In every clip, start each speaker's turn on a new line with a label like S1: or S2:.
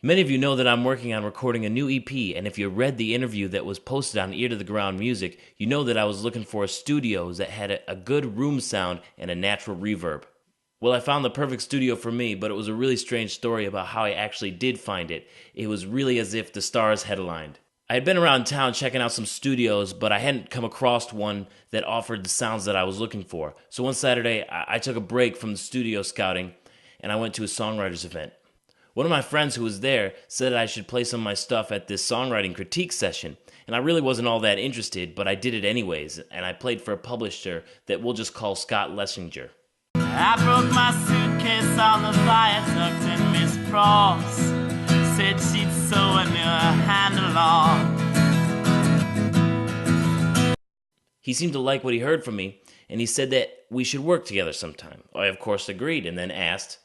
S1: Many of you know that I'm working on recording a new EP, and if you read the interview that was posted on Ear to the Ground Music, you know that I was looking for studios that had a good room sound and a natural reverb. Well, I found the perfect studio for me, but it was a really strange story about how I actually did find it. It was really as if the stars had aligned. I had been around town checking out some studios, but I hadn't come across one that offered the sounds that I was looking for. So one Saturday, I took a break from the studio scouting, and I went to a songwriters event. One of my friends who was there said I should play some of my stuff at this songwriting critique session, and I really wasn't all that interested, but I did it anyways, and I played for a publisher that we'll just call Scott Lessinger.
S2: I broke my suitcase on the viaduct and Miss Pross said she'd sew a new handle on.
S1: He seemed to like what he heard from me, and he said that we should work together sometime. I, of course, agreed, and then asked,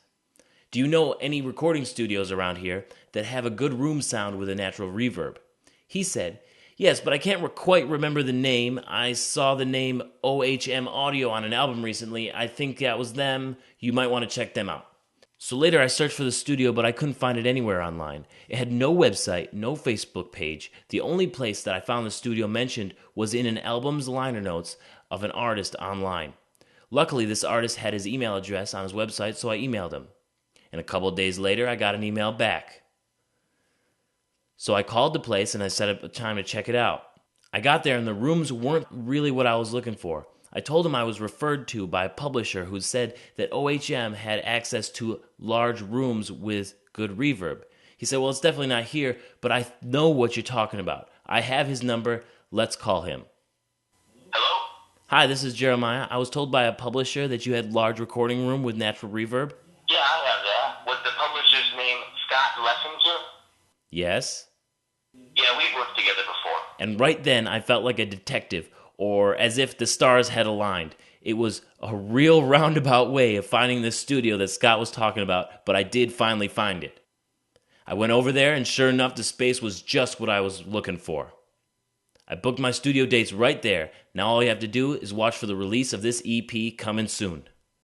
S1: "Do you know any recording studios around here that have a good room sound with a natural reverb?" He said, "Yes, but I can't quite remember the name. I saw the name OHM Audio on an album recently. I think that was them. You might want to check them out." So later I searched for the studio, but I couldn't find it anywhere online. It had no website, no Facebook page. The only place that I found the studio mentioned was in an album's liner notes of an artist online. Luckily, this artist had his email address on his website, so I emailed him. And a couple of days later, I got an email back. So I called the place and I set up a time to check it out. I got there and the rooms weren't really what I was looking for. I told him I was referred to by a publisher who said that OHM had access to large rooms with good reverb. He said, "Well, it's definitely not here, but I know what you're talking about. I have his number. Let's call him."
S3: Hello?
S1: Hi, this is Jeremiah. I was told by a publisher that you had large recording room with natural reverb.
S3: Yeah, I have that. Was the publisher's name Scott Lessinger?
S1: Yes.
S3: Yeah, we've worked together before.
S1: And right then, I felt like a detective, or as if the stars had aligned. It was a real roundabout way of finding this studio that Scott was talking about, but I did finally find it. I went over there, and sure enough, the space was just what I was looking for. I booked my studio dates right there. Now all you have to do is watch for the release of this EP coming soon.